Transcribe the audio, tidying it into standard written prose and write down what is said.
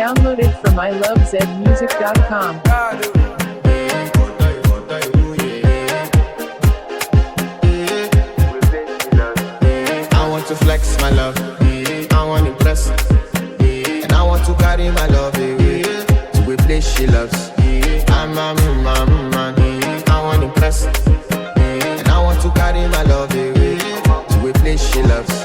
Download it from ilovezmusic.com. I want to flex my love, I want to impress, and I want to carry my love away to a place she loves. I'm a man, I want to impress, and I want to carry my love away to a place she loves.